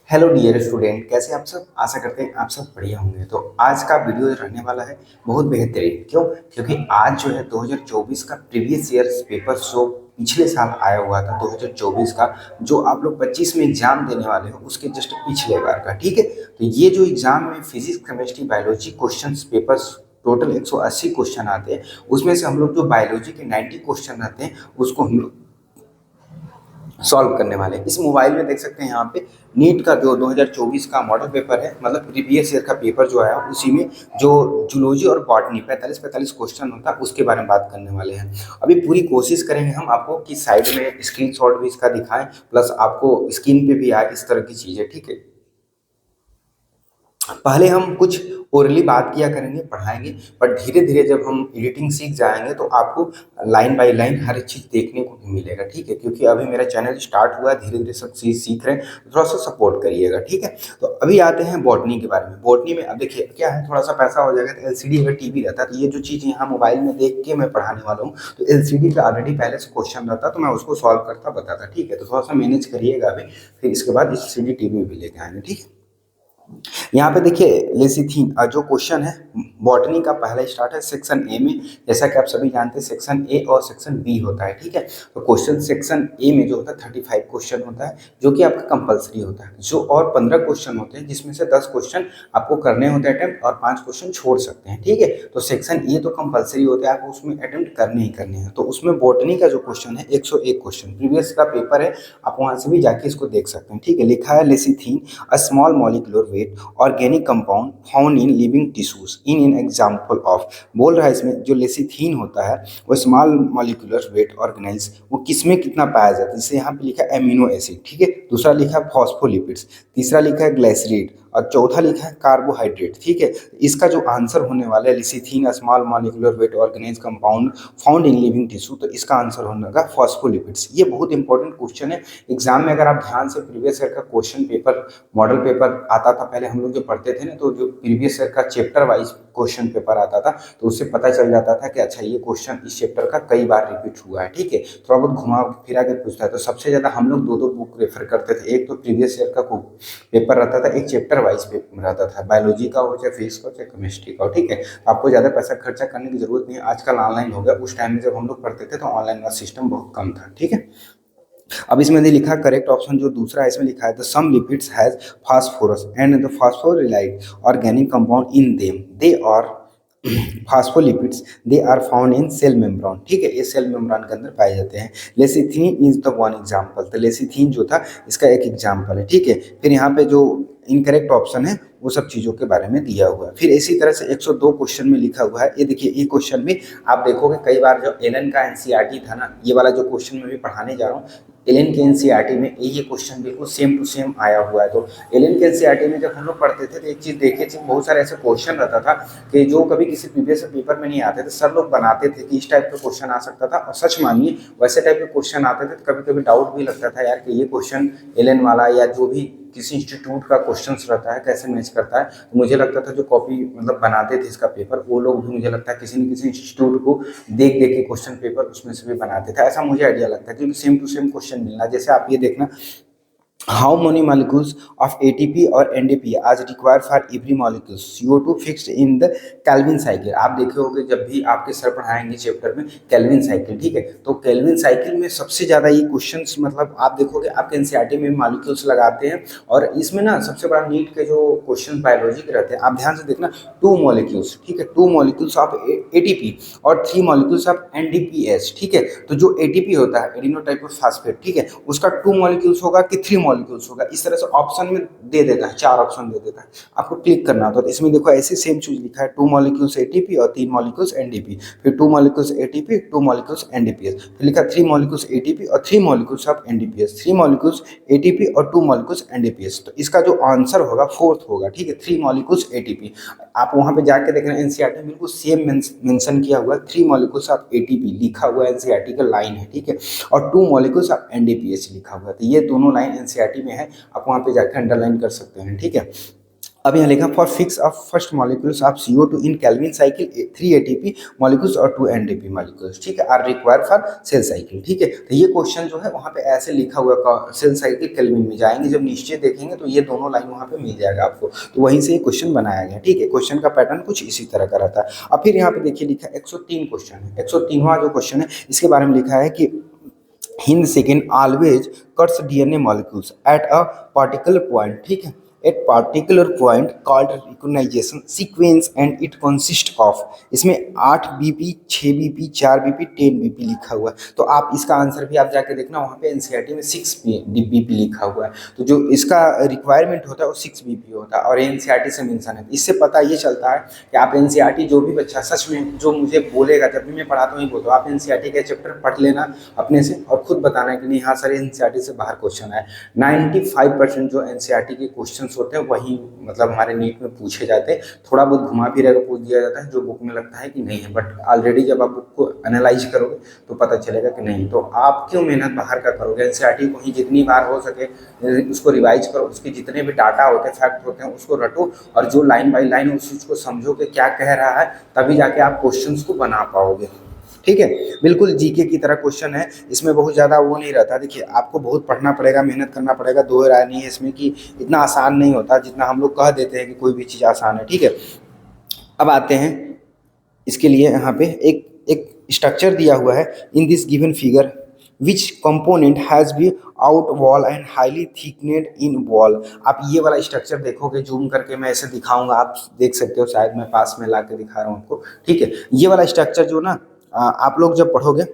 Hello dear student, कैसे आप सब। आशा करते हैं आप सब बढ़िया होंगे। तो आज का वीडियो रहने वाला है बहुत बेहतरीन। क्यों? क्योंकि आज जो है 2024 का प्रीवियस ईयर पेपर जो पिछले साल आया हुआ था 2024 का, जो आप लोग 25 में एग्जाम देने वाले हो उसके जस्ट पिछले बार का। ठीक है, तो ये जो एग्जाम में physics, chemistry, biology question papers total 180 question आते हैं, उसमें से हम लोग जो बायोलॉजी के 90 क्वेश्चन रहते हैं उसको हम लोग सॉल्व करने वाले हैं। इस मोबाइल में देख सकते हैं यहाँ पे नीट का जो 2024 का मॉडल पेपर है, मतलब प्रीवियस ईयर का पेपर जो आया उसी में जो जूलॉजी और बॉटनी 45-45 क्वेश्चन होता है उसके बारे में बात करने वाले हैं। अभी पूरी कोशिश करेंगे हम आपको कि साइड में स्क्रीनशॉट भी इसका दिखाएं, प्लस आपको स्क्रीन पे भी आए इस तरह की चीज़ें। ठीक है, पहले हम कुछ ओरली बात किया करेंगे, पढ़ाएंगे, पर धीरे धीरे जब हम एडिटिंग सीख जाएंगे तो आपको लाइन बाय लाइन हर एक चीज़ देखने को भी मिलेगा। ठीक है, क्योंकि अभी मेरा चैनल स्टार्ट हुआ है, धीरे धीरे सब चीज़ सीख रहे हैं, तो थोड़ा सा सपोर्ट करिएगा। ठीक है, तो अभी आते हैं बॉटनी के बारे में। बॉटनी में अब देखिए क्या है, थोड़ा सा पैसा हो जाएगा तो एलसीडी अगर टीवी रहता तो ये जो चीज़ यहाँ मोबाइल में देख के मैं पढ़ाने वाला हूँ तो एलसीडी पे ऑलरेडी पहले से क्वेश्चन रहता तो मैं उसको सॉल्व करता बताता। ठीक है, तो थोड़ा सा मैनेज करिएगा अभी, फिर इसके बाद एलसीडी टीवी भी लेके आएंगे। ठीक है, यहाँ पे देखिए लेसिथीन जो क्वेश्चन है बॉटनी का पहला स्टार्ट है सेक्शन ए में। जैसा कि आप सभी जानते हैं सेक्शन ए और सेक्शन बी होता है। ठीक है, तो क्वेश्चन सेक्शन ए में जो होता है 35 क्वेश्चन होता है जो कि आपका कंपलसरी होता है, जो और 15 क्वेश्चन होते हैं जिसमें से 10 क्वेश्चन आपको करने होते हैं अटेम्प्ट और 5 क्वेश्चन छोड़ सकते हैं। ठीक है, तो सेक्शन ए तो कंपलसरी होता है, आपको उसमें अटेम्प्ट करने ही करने हैं। तो उसमें बॉटनी का जो क्वेश्चन है 101 क्वेश्चन प्रीवियस का पेपर है, आप वहाँ से भी जाके इसको देख सकते हैं। ठीक है, लिखा है lecithin a small molecular weight organic compound found in living tissues in an example of. बोल रहा है इसमें जो लेसिथीन होता है वो स्मॉल मॉलिक्यूलर वेट ऑर्गेनाइज वो किसमें कितना पाया जाता है, जैसे यहाँ पे लिखा है एमिनो एसिड। ठीक है, दूसरा लिखा है फॉस्फोलिपिड्स, तीसरा लिखा है ग्लाइसरीड और चौथा लिखा है कार्बोहाइड्रेट। ठीक है, इसका जो आंसर होने वाला है lecithin small molecular weight organize compound found in living tissue, तो इसका आंसर होने लगा फॉस्फोलिपिड्स। ये बहुत इंपॉर्टेंट क्वेश्चन है एग्जाम में। अगर आप ध्यान से प्रीवियस ईयर का क्वेश्चन पेपर मॉडल पेपर आता था पहले हम लोग जो पढ़ते थे ना, तो जो प्रीवियस ईयर का चैप्टर वाइज क्वेश्चन पेपर आता था तो उससे पता चल जाता था कि अच्छा ये क्वेश्चन इस चैप्टर का कई बार रिपीट हुआ है। ठीक है, थोड़ा बहुत घुमा फिरा के पूछता है। तो सबसे ज़्यादा हम लोग दो दो बुक रेफर करते थे, एक तो प्रीवियस ईयर का पेपर रहता था, एक चैप्टर वाइज पेपर रहता था, बायोलॉजी का हो चाहे फिजिक्स का हो चाहे केमिस्ट्री का हो। ठीक है, तो आपको ज़्यादा पैसा खर्चा करने की जरूरत नहीं है, आजकल ऑनलाइन हो गया। उस टाइम में जब हम लोग पढ़ते थे तो ऑनलाइन का सिस्टम बहुत कम था। ठीक है, अब इसमें लिखा करेक्ट ऑप्शन जो दूसरा है इसमें लिखा है the some lipids has phosphorus and the phosphorylated organic compound in them they are phospholipids they are found in cell membrane. ठीक है, ये सेल मेम्ब्रेन के अंदर पाए जाते हैं। लेसिथीन इज द वन एग्जाम्पल, तो लेसिथीन जो था इसका एक एग्जाम्पल है। ठीक है, फिर यहाँ पे जो इनकरेक्ट ऑप्शन है वो सब चीज़ों के बारे में दिया हुआ है। फिर इसी तरह से 102 क्वेश्चन में लिखा हुआ है, ये देखिए ये क्वेश्चन भी आप देखोगे कई बार जो एलन का एनसीईआरटी था ना, ये वाला जो क्वेश्चन मैं भी पढ़ाने जा रहा हूँ एलन के एनसीईआरटी में ये क्वेश्चन बिल्कुल सेम टू सेम आया हुआ है। तो एलन के एनसीईआरटी में जब हम लोग पढ़ते थे तो एक चीज़ देखे थे, बहुत सारे ऐसे क्वेश्चन रहता था कि जो कभी किसी प्रीवियस पेपर में नहीं आते थे, सब लोग बनाते थे कि इस टाइप का क्वेश्चन आ सकता था, और सच मानिए वैसे टाइप के क्वेश्चन आते थे तो कभी कभी डाउट भी लगता था यार कि ये क्वेश्चन एलन वाला या जो भी किसी इंस्टीट्यूट का क्वेश्चन रहता है कैसे मैच करता है। तो मुझे लगता था जो कॉपी मतलब बनाते थे इसका पेपर वो लोग भी मुझे लगता है किसी न किसी इंस्टीट्यूट को देख देख के क्वेश्चन पेपर उसमें से भी बनाते थे, ऐसा मुझे आइडिया लगता है, क्योंकि सेम टू सेम क्वेश्चन मिलना। जैसे आप ये देखना, how many molecules of ATP or NDP as required for every molecule CO2 fixed in the Kelvin cycle। आप देखे होंगे जब भी आपके सर पढ़ाएंगे चैप्टर में केल्विन साइकिल। ठीक है, तो केल्विन साइकिल में सबसे ज़्यादा ये क्वेश्चंस मतलब आप देखोगे आपके एनसीईआरटी में मॉलिक्यूल्स लगाते हैं, और इसमें ना सबसे बड़ा नीट के जो क्वेश्चन बायोलॉजी के रहते हैं आप ध्यान से देखना, 2 मॉलिक्यूल्स। ठीक है, 2 मॉलिक्यूल्स ऑफ ATP और 3 मॉलिक्यूल्स ऑफ NDPS। ठीक है, तो जो ATP होता है एडिनोट्राइफॉस्फेट, ठीक है, उसका 2 मॉलिक्यूल्स होगा कि 3 मॉलिक्यूल्स होगा, इस तरह से ऑप्शन में दे देता है, 4 ऑप्शन दे देता है, आपको क्लिक करना होता है। तो इसमें देखो ऐसे सेम चीज लिखा है, 2 मॉलिक्यूल्स ATP और 3 मॉलिक्यूल्स NDP, फिर 2 मॉलिक्यूल्स ATP 2 मॉलिक्यूल्स NDPS, फिर लिखा 3 मॉलिक्यूल्स ATP और 3 molecules of NDPS, 3 molecules ATP और 2 मॉलिक्यूल्स NDPS। तो इसका जो आंसर होगा 4th होगा। ठीक है, 3 मॉलिक्यूल्स ATP। आप वहां पे जाके देखना एनसीईआरटी में बिल्कुल सेम मेंशन किया हुआ है, 3 मॉलिक्यूल्स ऑफ ATP लिखा हुआ है, एनसीईआरटी का लाइन है। ठीक है, और 2 मॉलिक्यूल्स ऑफ NDPS लिखा हुआ है। तो ये दोनों लाइन एनसीईआरटी में है, आप वहां पे जाकर अंडरलाइन कर सकते हैं। ठीक है, अब यहाँ लिखा for fix of first molecules of CO2 in Calvin cycle 3 ATP molecules और 2 NDP मॉलिक्यूल्स, ठीक है, are required for cell cycle, ठीक है। तो ये क्वेश्चन जो है वहाँ पे ऐसे लिखा हुआ, सेल साइकिल केल्विन में जाएंगे, जब निश्चय देखेंगे तो ये दोनों लाइन वहाँ पे मिल जाएगा आपको, तो वहीं से ये क्वेश्चन बनाया गया, ठीक है। क्वेश्चन का पैटर्न कुछ इसी तरह का रहता है। अब फिर यहाँ पे देखिए लिखा 103 क्वेश्चन है, 103वां जो क्वेश्चन है इसके बारे में लिखा है कि Hind second always cuts DNA molecules at a particular point, ठीक है, at particular point called recognition sequence and it consist of, इसमें 8 BP, 6 BP, 4 BP, 10 BP लिखा हुआ है। तो आप इसका आंसर भी आप जाके देखना, वहाँ पे NCERT में 6 BP लिखा हुआ है। तो जो इसका रिक्वायरमेंट होता है वो 6 BP होता है और NCERT से मेंशन है। इससे पता ये चलता है कि आप NCERT जो भी बच्चा सच में जो मुझे बोलेगा, जब भी मैं पढ़ाता हूँ बोलता हूँ आप NCERT के चैप्टर पढ़ लेना अपने से और खुद बताना कि नहीं हाँ सर NCERT से बाहर क्वेश्चन आए। 95% जो NCERT के क्वेश्चन होते हैं वही मतलब हमारे नीट में पूछे जाते हैं। थोड़ा बहुत घुमा फिरा कर पूछ दिया जाता है जो बुक में लगता है कि नहीं है, बट ऑलरेडी जब आप बुक को एनालाइज करोगे तो पता चलेगा कि नहीं। तो आप क्यों मेहनत बाहर का करोगे, NCERT को ही जितनी बार हो सके उसको रिवाइज करो, उसके जितने भी डाटा होते हैं, फैक्ट होते हैं उसको रटो और जो लाइन बाय लाइन उस चीज़ को समझो कि क्या कह रहा है, तभी जाके आप क्वेश्चंस को बना पाओगे, ठीक है। बिल्कुल जीके की तरह क्वेश्चन है, इसमें बहुत ज़्यादा वो नहीं रहता। देखिए आपको बहुत पढ़ना पड़ेगा, मेहनत करना पड़ेगा, दो राय नहीं है इसमें कि इतना आसान नहीं होता जितना हम लोग कह देते हैं कि कोई भी चीज़ आसान है, ठीक है। अब आते हैं इसके लिए, यहाँ पे एक एक स्ट्रक्चर दिया हुआ है in this given figure which component has be out wall and highly thickened in wall. आप ये वाला स्ट्रक्चर देखोगे, जूम करके मैं ऐसे दिखाऊंगा, आप देख सकते हो, शायद मैं पास में ला के दिखा रहा हूँ आपको, ठीक है। ये वाला स्ट्रक्चर जो ना आप लोग जब पढ़ोगे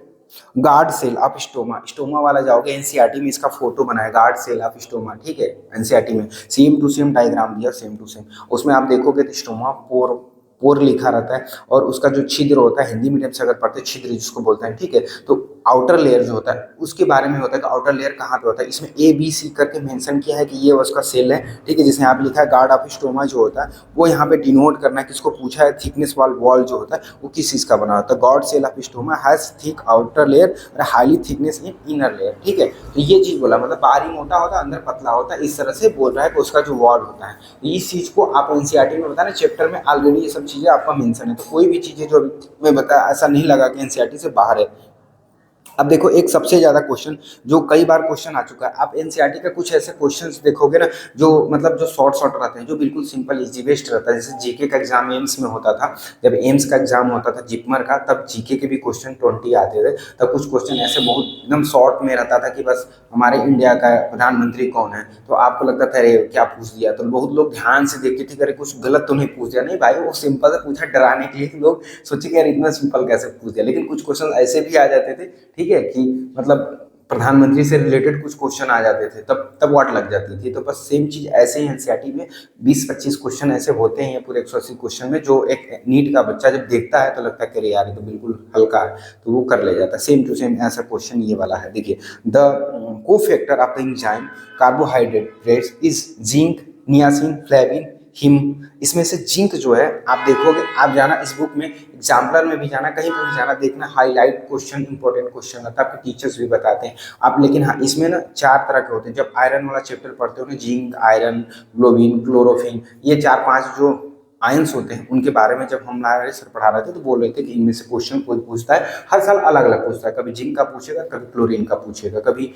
guard cell of stoma, stoma वाला जाओगे NCERT में इसका फोटो बनाया गार्ड सेल ऑफ स्टोमा, ठीक है। NCERT में सेम टू सेम डायग्राम दिया, सेम टू सेम, उसमें आप देखोगे तो स्टोमा पोर, पोर लिखा रहता है और उसका जो छिद्र होता है, हिंदी मीडियम से अगर पढ़ते हैं छिद्र जिसको बोलते हैं, ठीक है। तो आउटर लेयर जो होता है उसके बारे में होता है कि आउटर लेयर कहाँ पे होता है, इसमें ABC करके मेंशन किया है कि ये उसका सेल है, ठीक है। जिसमें आप लिखा है गार्ड ऑफ स्टोमा जो होता है वो यहाँ पे डिनोट करना है, किसको पूछा है, थिकनेस वाल वॉल जो होता है वो किस चीज़ का बना होता है, guard cell of stoma has thick outer layer और highly thickness in inner layer, ठीक है। तो ये चीज़ बोला, मतलब बाहरी मोटा होता है अंदर पतला होता है, इस तरह से बोल रहा है कि उसका जो वॉल होता है। इस चीज़ को आप NCERT में बताना, चैप्टर में ऑलरेडी ये सब चीज़ें आपका मेंशन है, तो कोई भी चीज़ें जो मैं बताया ऐसा नहीं लगा कि NCERT से बाहर है। अब देखो एक सबसे ज़्यादा क्वेश्चन जो कई बार क्वेश्चन आ चुका है, आप NCERT का कुछ ऐसे क्वेश्चंस देखोगे ना जो मतलब जो शॉर्ट शॉर्ट रहते हैं, जो बिल्कुल सिंपल इजी बेस्ड रहता है। जैसे जीके का एग्जाम एम्स में होता था, जब एम्स का एग्जाम होता था जिपमर का, तब जीके के भी क्वेश्चन 20 आते थे। तब कुछ क्वेश्चन ऐसे बहुत एकदम शॉर्ट में रहता था कि बस हमारे इंडिया का प्रधानमंत्री कौन है, तो आपको लगता था अरे क्या पूछ दिया, तो बहुत लोग ध्यान से देखते थे अरे कुछ गलत तो नहीं पूछ दिया, नहीं भाई वो सिंपल से पूछा डराने के लिए, लोग सोचे कि यार इतना सिंपल कैसे पूछ दिया। लेकिन कुछ क्वेश्चन ऐसे भी आ जाते थे, ठीक है, कि मतलब प्रधानमंत्री से रिलेटेड कुछ क्वेश्चन आ जाते थे, तब वाट लग जाती थी। तो बस सेम चीज ऐसे ही NCERT में 20-25 क्वेश्चन ऐसे होते हैं पूरे 180 क्वेश्चन में, जो एक नीट का बच्चा जब देखता है तो लगता है कि यार ये तो बिल्कुल हल्का है, तो वो कर ले जाता है। सेम टू सेम ऐसा क्वेश्चन ये वाला है। देखिए द को factor of the enzyme carbohydrates is zinc, niacin, flavin, him. इसमें से जिंक जो है आप देखोगे, आप जाना इस बुक में एग्जाम्पलर में भी जाना, कहीं पर भी जाना, देखना हाईलाइट क्वेश्चन, इंपॉर्टेंट क्वेश्चन रहता है, आपके टीचर्स भी बताते हैं आप। लेकिन हाँ इसमें ना 4 तरह के होते हैं। जब आयरन वाला चैप्टर पढ़ते हो ना, जिंक, आयरन, ग्लोबिन, क्लोरोफिन, ये 4-5 जो आयंस होते हैं उनके बारे में जब हमारे सर पढ़ा रहे थे तो बोल रहे थे कि इनमें से क्वेश्चन कोई पूछता है, हर साल अलग अलग पूछता है, कभी जिंक का पूछेगा, कभी क्लोरीन का पूछेगा, कभी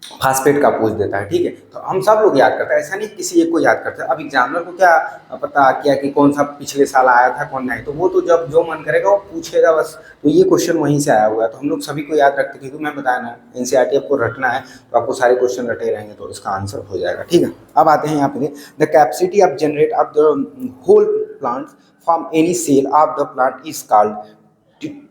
फास्फेट का पूछ देता है, ठीक है। तो हम सब लोग याद करते हैं, ऐसा नहीं किसी एक को याद करते हैं। अब एग्जामिनर को क्या पता क्या कि कौन सा पिछले साल आया था कौन नहीं, तो वो तो जब जो मन करेगा वो पूछेगा बस। तो ये क्वेश्चन वहीं से आया हुआ है, तो हम लोग सभी को याद रखते हैं, क्योंकि मैं बताया ना NCERT आपको रटना है तो आपको सारे क्वेश्चन रटे रहेंगे तो इसका आंसर हो जाएगा, ठीक है। अब आते हैं यहाँ पे, the capacity of generate of the whole plant from any cell of the plant is called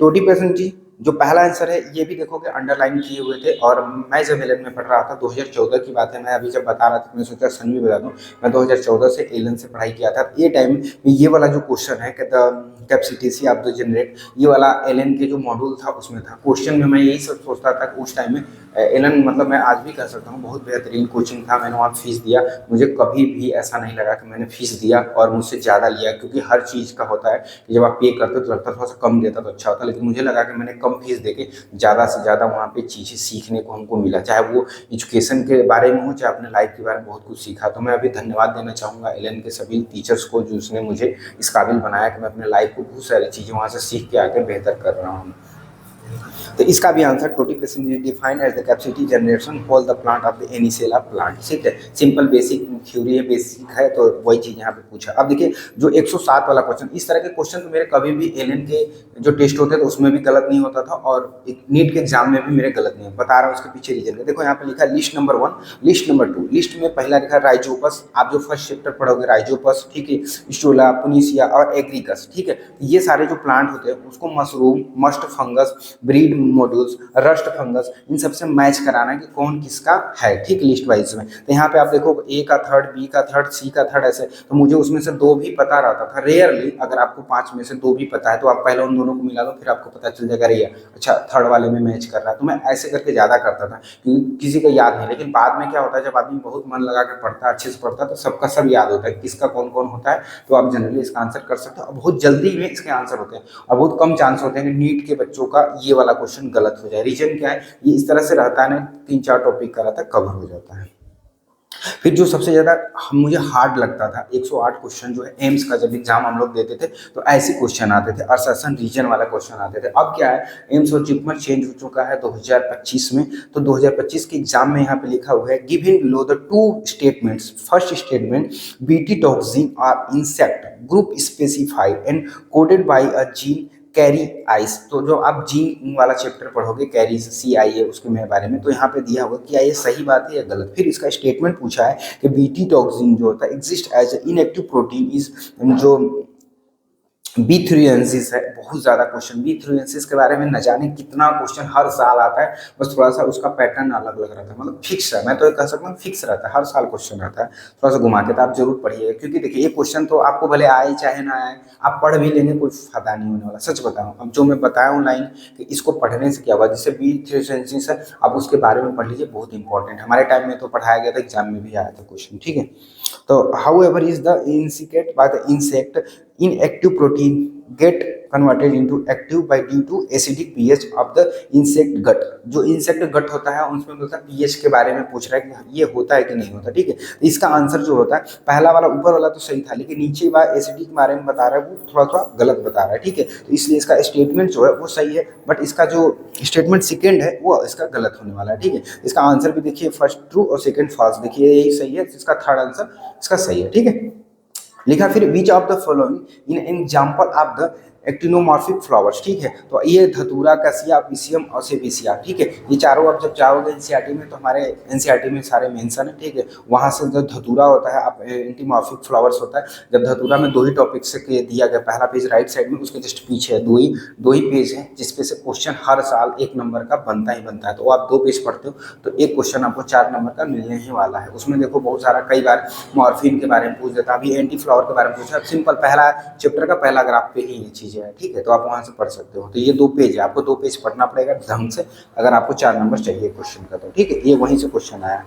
20%। जो पहला आंसर है ये भी देखोगे अंडरलाइन किए हुए थे, और मैं जब एलन में पढ़ रहा था 2014 की बात है, मैं अभी जब बता रहा था मैंने सोचा सन भी बता दूं, मैं 2014 से एलन से पढ़ाई किया था। ये टाइम में ये वाला जो क्वेश्चन है कि the capacity of the generate, ये वाला एलन के जो मॉड्यूल था उसमें था क्वेश्चन में। मैं यही सब सोचता था कि उस टाइम में एलन मतलब मैं आज भी कह सकता हूँ बहुत बेहतरीन कोचिंग था। मैंने वहाँ फीस दिया, मुझे कभी भी ऐसा नहीं लगा कि मैंने फीस दिया और मुझसे ज़्यादा लिया, क्योंकि हर चीज़ का होता है कि जब आप पे करते हो तो लगता थोड़ा सा कम देता तो अच्छा होता, लेकिन मुझे लगा कि मैंने कम कम फीस देके ज़्यादा से ज़्यादा वहाँ पे चीज़ें सीखने को हमको मिला, चाहे वो एजुकेशन के बारे में हो, चाहे अपने लाइफ के बारे में बहुत कुछ सीखा। तो मैं अभी धन्यवाद देना चाहूँगा एलन के सभी टीचर्स को, जिसने मुझे इस काबिल बनाया कि मैं अपने लाइफ को बहुत सारी चीज़ें वहाँ से सीख के आकर बेहतर कर रहा हूँ। तो इसका भी answer totification is defined as the capacity generation whole the plant of the any cell of plant. ठीक है, सिंपल बेसिक थ्योरी है, बेसिक है, तो वही चीज़ यहाँ पे पूछा। अब देखिए जो 107 वाला क्वेश्चन, इस तरह के क्वेश्चन तो मेरे कभी भी एलएन के जो टेस्ट होते थे उसमें भी गलत नहीं होता था, और नीट के एग्जाम में भी मेरे गलत नहीं बता रहा हूँ उसके पीछे रीजन का। देखो यहाँ पे लिखा list number 1, list number 2। List में पहला लिखा राइजोपस, आप जो फर्स्ट चैप्टर पढ़ोगे राइजोपस, ठीक है, स्टोला, पुनीसिया और एग्रीकस। ठीक है, ये सारे जो प्लांट होते हैं उसको मशरूम, मस्ट fungus, bread moulds, rust fungus, इन सबसे मैच कराना कि कौन किसका है। ठीक, लिस्ट वाइज में। तो यहाँ पे आप देखो ए का थर्ड, बी का थर्ड, सी का थर्ड, ऐसे। तो मुझे उसमें से 2 भी पता रहता था। रेयरली अगर आपको 5 में से 2 भी पता है तो आप पहले उन दोनों को मिला दो, फिर आपको पता चल जाएगा अरे अच्छा थर्ड वाले में मैच कर रहा है। तो मैं ऐसे करके ज़्यादा करता था क्योंकि किसी का याद नहीं। लेकिन बाद में क्या होता है, जब आदमी बहुत मन लगा कर पढ़ता है, अच्छे से पढ़ता है, तो सबका सब याद होता है किसका कौन कौन होता है। तो आप जनरली इसका आंसर कर सकते हो, और बहुत जल्दी में इसके आंसर होते हैं, और बहुत कम चांस होते हैं कि नीट के बच्चों का ये वाला क्वेश्चन गलत हो जाए। रीजन क्या है, ये इस तरह से रहता है ना, 3-4 टॉपिक का रहता है, कवर हो जाता है। फिर जो सबसे ज़्यादा मुझे हार्ड लगता था, 108 क्वेश्चन जो है एम्स का जब एग्जाम हम लोग देते थे तो ऐसे क्वेश्चन आते थे, असर्शन रीजन वाला क्वेश्चन आते थे। अब क्या है, एम्स और जिपमर चेंज हो चुका है 2025 में। तो 2025 के एग्जाम में यहाँ पे लिखा हुआ है given below the 2 statements. First statement, BT toxin are insect group specified and coded by a gene carry ice. तो जो आप जीन वाला चैप्टर पढ़ोगे, कैरी CIA उसके में बारे में, तो यहाँ पे दिया होगा क्या ये सही बात है या गलत। फिर इसका स्टेटमेंट पूछा है कि बीटी टॉक्सिन जो होता है exist as inactive protein is, जो B3Ensis है। बहुत ज़्यादा क्वेश्चन B3Ensis के बारे में न जाने कितना क्वेश्चन हर साल आता है, बस थोड़ा सा उसका पैटर्न अलग अलग रहता है, मतलब फिक्स है। मैं तो कह सकता हूँ फिक्स रहता है, हर साल क्वेश्चन रहता है, थोड़ा सा घुमा के। तो आप जरूर पढ़िएगा, क्योंकि देखिए ये क्वेश्चन तो आपको भले आए चाहे ना आए, आप पढ़ भी लेंगे कोई फायदा नहीं होने वाला, सच बताऊँ। अब जो मैं बताया हूँ लाइन कि इसको पढ़ने से क्या हुआ, जैसे B3Ensis है, आप उसके बारे में पढ़ लीजिए, बहुत इंपॉर्टेंट। हमारे टाइम में तो पढ़ाया गया था, एग्जाम में भी आया था क्वेश्चन। ठीक है, तो however is the indicate by the insect inactive protein get converted into active by due to acidic pH of the insect gut। जो insect gut होता है उसमें बोलता है pH के बारे में पूछ रहा है कि ये होता है कि नहीं होता। ठीक है, तो इसका आंसर जो होता है, पहला वाला ऊपर वाला तो सही था, लेकिन नीचे वाला एसिडिक के बारे में बता रहा है वो थोड़ा थोड़ा गलत बता रहा है। ठीक है, तो इसलिए इसका स्टेटमेंट जो है वो सही है, बट इसका जो स्टेटमेंट सेकेंड है वो इसका गलत होने वाला है। ठीक है, इसका आंसर भी देखिए फर्स्ट ट्रू और सेकेंड फॉल्स, देखिए यही सही है, इसका थर्ड आंसर इसका सही है। ठीक है, लिखा फिर which of the following in example of the actinomorphic flowers. ठीक है, तो ये धतूरा, कसिया, पिसियम और सेबेसिया। ठीक है, ये चारों आप जब जाओगे एनसीईआरटी में, तो हमारे एनसीईआरटी में सारे मेंशन है। ठीक है, वहाँ से जो धतूरा होता है, आप एंटीमॉर्फिक फ्लावर्स होता है, जब धतूरा में 2 ही टॉपिक से दिया गया, पहला पेज राइट साइड में, उसके जस्ट पीछे 2 ही पेज है जिसपे से क्वेश्चन हर साल 1 नंबर का बनता ही बनता है। तो आप 2 पेज पढ़ते हो तो एक क्वेश्चन आपको 4 नंबर का मिलने ही वाला है। उसमें देखो बहुत सारा, कई बार मॉर्फिन के बारे में पूछ देता, अभी एंटी फ्लावर के बारे में पूछा, सिंपल पहला चैप्टर का पहला ग्राफ पे ही ये चीज़ें है। ठीक है, तो आप वहाँ से पढ़ सकते हो। तो ये 2 पेज है, आपको 2 पेज पढ़ना पड़ेगा ढंग से, अगर आपको 4 नंबर चाहिए क्वेश्चन का। तो ठीक है, ये वहीं से क्वेश्चन आया।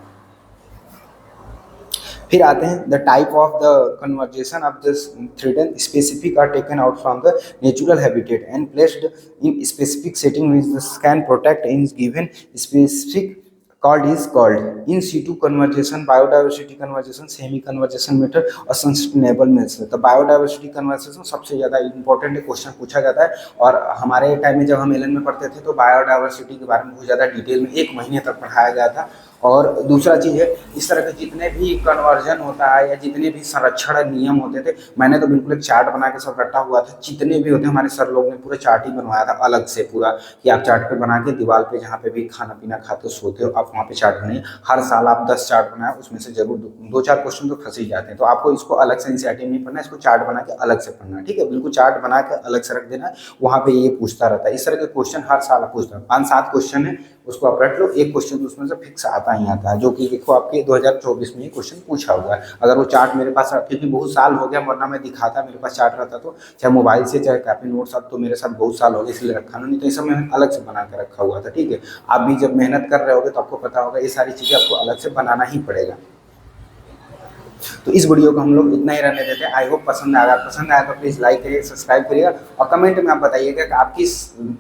फिर आते हैं the type of the conversation of the threatened specific are taken out from the natural habitat and placed in specific setting which can protect in given specific called is called in situ conservation, biodiversity conservation, semi conservation method और sustainable method। तो biodiversity conversation सबसे ज़्यादा important question पूछा जाता है, और हमारे time में जब हम एलन में पढ़ते थे तो बायोडाइवर्सिटी के बारे में बहुत ज़्यादा डिटेल में 1 महीने तक पढ़ाया गया था। और दूसरा चीज़ है, इस तरह के जितने भी कन्वर्जन होता है या जितने भी संरक्षण नियम होते थे, मैंने तो बिल्कुल एक चार्ट बना के सब रखा हुआ था, जितने भी होते, हमारे सर लोग ने पूरा चार्ट ही बनवाया था अलग से पूरा, कि आप चार्ट पे बना के दीवार पे जहाँ पे भी खाना पीना खाते हो, सोते हो, आप वहाँ पे चार्ट बनाइए। हर साल आप 10 चार्ट बनाए, उसमें से जरूर 2-4 क्वेश्चन तो फंस ही जाते हैं। तो आपको इसको अलग से एनसीईआरटी में नहीं पढ़ना, इसको चार्ट बना के अलग से पढ़ना है। ठीक है, बिल्कुल चार्ट बना के अलग से रख देना है, वहाँ पे ये पूछता रहता है। इस तरह के क्वेश्चन हर साल पूछता है, 5-7 क्वेश्चन है, उसको आप रख लो, एक क्वेश्चन तो उसमें से फिक्स आता ही आता है, जो कि देखो आपके 2024 में ये क्वेश्चन पूछा हुआ है। अगर वो चार्ट मेरे पास, क्योंकि बहुत साल हो गया, वरना मैं दिखाता, मेरे पास चार्ट रहता, तो चाहे मोबाइल से चाहे कॉपी नोट्स, अब तो मेरे साथ बहुत साल हो गए इसलिए रखा नहीं, तो इस समय मैंने अलग से बना कर रखा हुआ था। ठीक है, आप भी जब मेहनत कर रहे होगे तो आपको पता होगा ये सारी चीज़ें आपको अलग से बनाना ही पड़ेगा। तो इस वीडियो को हम लोग इतना ही रहने देते हैं। आई होप पसंद आया, पसंद आया तो प्लीज़ लाइक करिए, सब्सक्राइब करिएगा और कमेंट में आप बताइएगा कि आपकी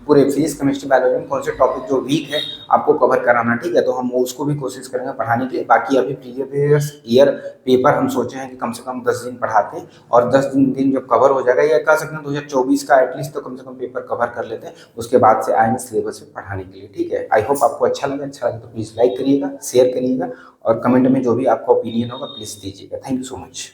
पूरे फिजिक्स केमिस्ट्री बायोलॉजी में कौन से टॉपिक जो वीक है आपको कवर कराना, ठीक है। तो हम उसको भी कोशिश करेंगे पढ़ाने के लिए। बाकी अभी प्रीवियस ईयर पेपर हम सोचे हैं कि कम से कम 10 दिन पढ़ाते हैं और 10 दिन जब कवर हो जाएगा, या कह सकते हैं 2024 का एटलीस्ट तो कम से कम पेपर कवर कर लेते हैं, उसके बाद से आएंगे सिलेबस में पढ़ाने के लिए, ठीक है। आई होप आपको अच्छा लगे तो प्लीज़ लाइक करिएगा, शेयर करिएगा और कमेंट में जो भी आपका ओपिनियन होगा प्लीज़ दीजिएगा। Thank you so much.